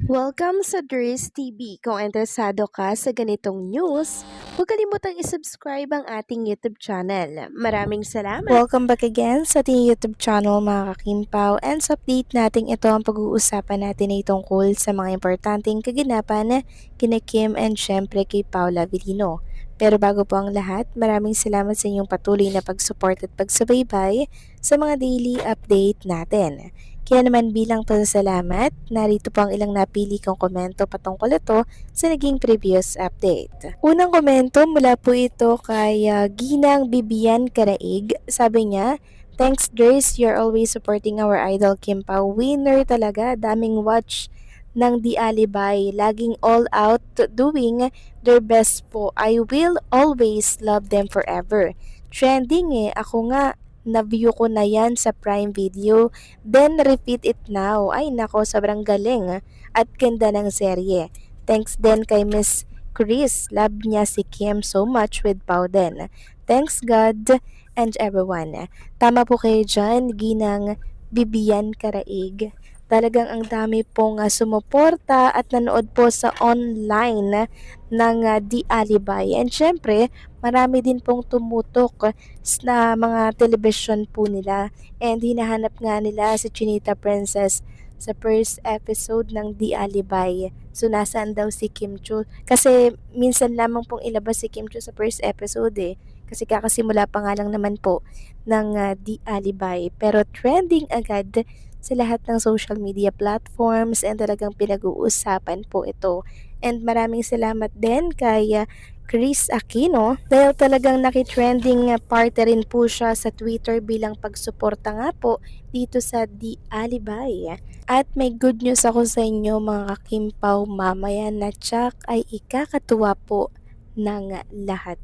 Welcome sa Dries TV. Kung interesado ka sa ganitong news, huwag kalimutang isubscribe ang ating YouTube channel. Maraming salamat! Welcome back again sa ating YouTube channel mga kakimpaw, and sa update natin ito ang pag-uusapan natin ay tungkol sa mga importanteng kaganapan kina Kim and syempre kay Paula Avellino. Pero bago po ang lahat, maraming salamat sa inyong patuloy na pag-support at pagsubaybay sa mga daily update natin. Kaya naman bilang pasasalamat, narito po ang ilang napili kong komento patungkol ito sa naging previous update. Unang komento mula po ito kay Ginang Bibian Karaig. Sabi niya, "Thanks Dres, you're always supporting our idol Kim Pao. Winner talaga, daming watch ng Di Alibay. Laging all out doing their best po. I will always love them forever. Trending ako nga na-view ko na yan sa Prime Video. Then repeat it now. Ay nako, sobrang galing at ganda ng serye. Thanks din kay Miss Chris. Love niya si Kim so much with Powden. Thanks God and everyone." Tama po kayo dyan, Ginang Bibian Karaig. Talagang ang dami pong sumuporta at nanood po sa online ng Di Alibay. And syempre, marami din pong tumutok na mga television po nila. And hinahanap nga nila si Chinita Princess sa first episode ng Di Alibay. So, nasaan daw si Kim Chu? Kasi minsan lamang pong ilabas si Kim Chu sa first episode Kasi kakasimula pa nga lang naman po ng Di Alibay. Pero trending agad sa lahat ng social media platforms and talagang pinag-uusapan po ito. And maraming salamat din kay Chris Aquino dahil talagang nakitrending parte rin po siya sa Twitter bilang pagsuporta nga po dito sa Di Alibay. At may good news ako sa inyo mga kakimpaw, mamaya na tsak ay ikakatuwa po ng lahat.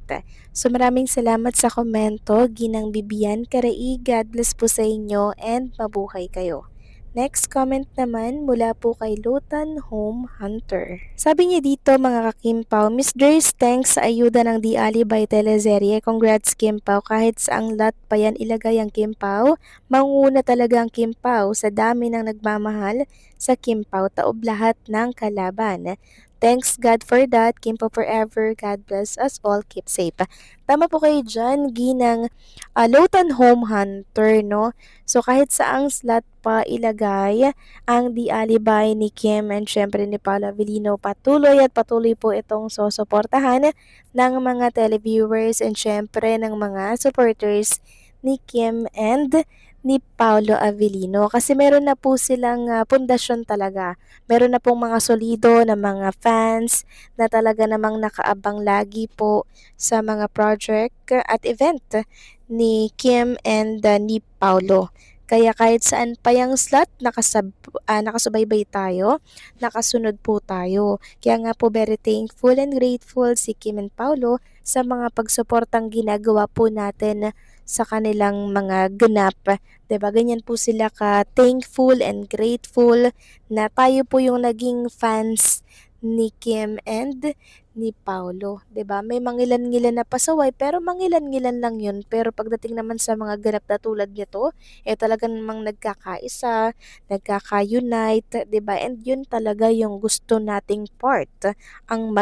So maraming salamat sa komento, Ginang Bibian Karaig. God bless po sa inyo and mabuhay kayo. Next comment naman mula po kay Lutan Home Hunter. Sabi niya dito mga kakimpaw, "Miss Dres, thanks sa ayuda ng Di Alibay teleserye. Congrats Kimpaw, kahit sa ang lot pa yan ilagay ang Kimpaw. Manguna talaga ang Kimpaw sa dami ng nagmamahal sa Kimpaw, taob lahat ng kalaban. Thanks God for that. Kimpaw forever. God bless us all. Keep safe." Tama po kayo dyan, Ginang Lutan Home Hunter, no? So kahit saang slot pa ilagay ang Di Alibay ni Kim and syempre ni Paula Avellino, patuloy at patuloy po itong susuportahan ng mga televiewers and syempre ng mga supporters ni Kim and ni Paulo Avellino kasi meron na po silang pundasyon talaga. Meron na pong mga solido na mga fans na talaga namang nakaabang lagi po sa mga project at event ni Kim and ni Paulo. Kaya kahit saan pa yung slot, nakasubaybay tayo, nakasunod po tayo. Kaya nga po very thankful and grateful si Kim and Paulo sa mga pagsuportang ginagawa po natin sa kanilang mga ganap. 'Di ba? Ganyan po sila ka-thankful and grateful na tayo po yung naging fans ni Kim and ni Paulo, 'di ba? May mangilan-ngilan na pasaway pero mangilan-ngilan lang 'yun. Pero pagdating naman sa mga ganap na tulad nito, talaga namang nagkakaisa, nagkaka-unite, 'di ba? And 'yun talaga yung gusto nating part, ang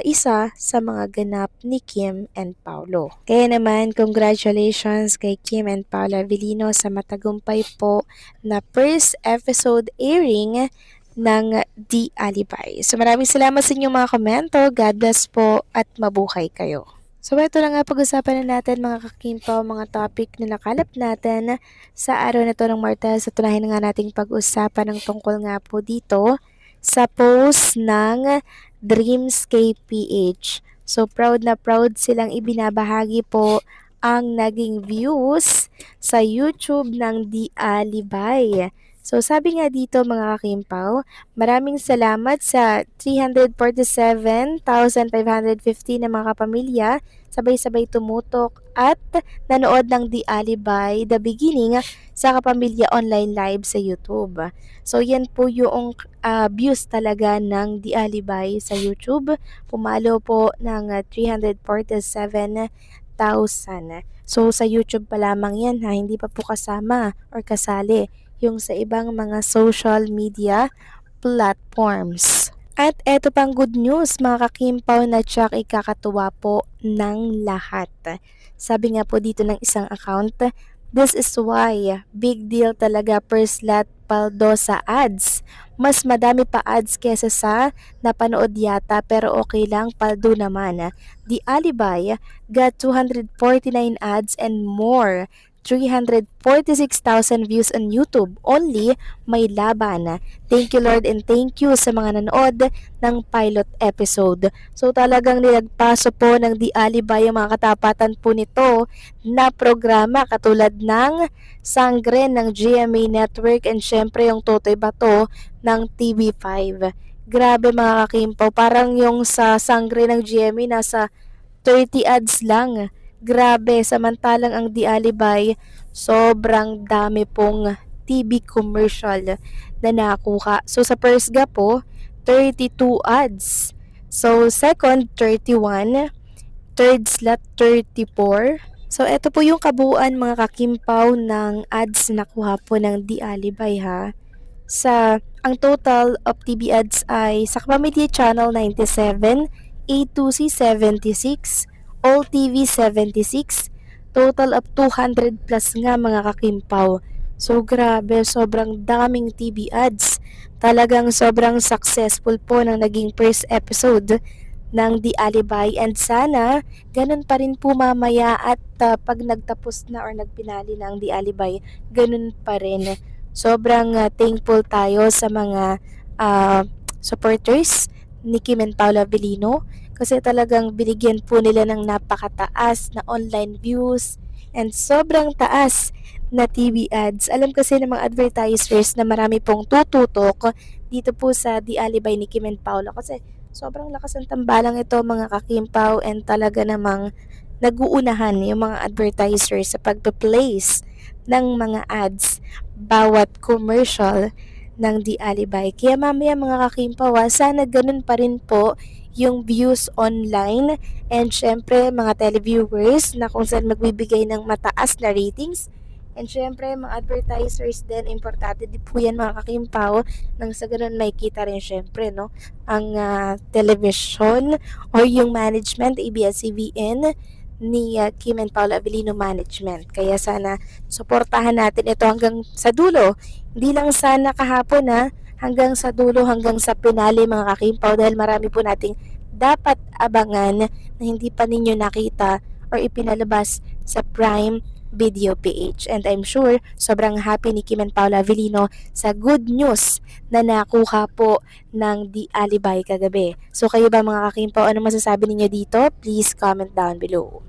isa sa mga ganap ni Kim and Paulo. Kaya naman, congratulations kay Kim and Paula Avellino sa matagumpay po na first episode airing ng Di Alibay. So maraming salamat sa inyong mga komento. God bless po at mabuhay kayo. So ito na nga pag-usapan na natin mga kakimpaw, mga topic na nakalap natin sa araw na to ng Martes. At tunahin na nga nating pag-usapan ng tungkol nga po dito sa post ng Dreamscape PH. So proud na proud silang ibinabahagi po ang naging views sa YouTube ng Di Alibay. So sabi nga dito mga kakimpaw, maraming salamat sa 347,550 na mga kapamilya, sabay-sabay tumutok at nanood ng Di Alibay The Beginning sa Kapamilya Online Live sa YouTube. So yan po yung views talaga ng Di Alibay sa YouTube. Pumalo po ng 347,000. So sa YouTube pa lamang yan hindi pa po kasama or kasali yung sa ibang mga social media platforms. At eto pang good news mga kakimpaw na tsak ikakatuwa po ng lahat. Sabi nga po dito ng isang account, this is why big deal talaga per slot paldo sa ads. Mas madami pa ads kesa sa napanood yata pero okay lang paldo naman. The Alibay got 249 ads and more. 346,000 views on YouTube. Only may laban. Thank you Lord and thank you sa mga nanood ng pilot episode. So talagang nilagpaso po ng Di Alibay ang mga katapatan po nito na programa katulad ng Sangre ng GMA Network and syempre yung Totoy Bato ng TV5. Grabe mga kakimpaw, parang yung sa Sangre ng GMA nasa 30 ads lang. Grabe, samantalang ang Di Alibay, sobrang dami pong TV commercial na nakuha. So sa first gap po, 32 ads. So second, 31. Third slot, 34. So ito po yung kabuuan mga kakimpaw ng ads na nakuha po ng Di Alibay ha. Ang total of TV ads ay sa Kapamilya Channel 97, A2C 76, All TV 76, total of 200 plus nga mga kakimpaw. So grabe, sobrang daming TV ads. Talagang sobrang successful po ng naging first episode ng Di Alibay and sana ganun pa rin po mamaya at pag nagtapos na or nagpinali na ang Di Alibay, ganun pa rin. Sobrang thankful tayo sa mga supporters ni Kim and Paula Avellino kasi talagang binigyan po nila ng napakataas na online views and sobrang taas na TV ads. Alam kasi ng mga advertisers na marami pong tututok dito po sa Di Alibay ni Kim and Paula kasi sobrang lakas ng tambalang ito mga kakimpaw and talaga namang naguunahan yung mga advertisers sa pagpe-place ng mga ads bawat commercial ng Di Alibay. Kaya mamaya mga kakimpaw, sana ganun pa rin po yung views online and syempre mga televiewers na kung saan magbibigay ng mataas na ratings. And syempre, mga advertisers din, importante din po yan mga kakimpaw, nang sa ganun may kita rin syempre, no? Ang television or yung management, ABS-CBN, ni Kim and Paula Avellino Management. Kaya sana suportahan natin ito hanggang sa dulo. Hindi lang sana kahapon hanggang sa dulo, hanggang sa pinali mga kakimpaw dahil marami po nating dapat abangan na hindi pa ninyo nakita or ipinalabas sa Prime Video PH. And I'm sure sobrang happy ni Kim and Paula Avellino sa good news na nakuha po ng Di Alibay kagabi. So kayo ba mga kakimpaw, ano masasabi ninyo dito? Please comment down below.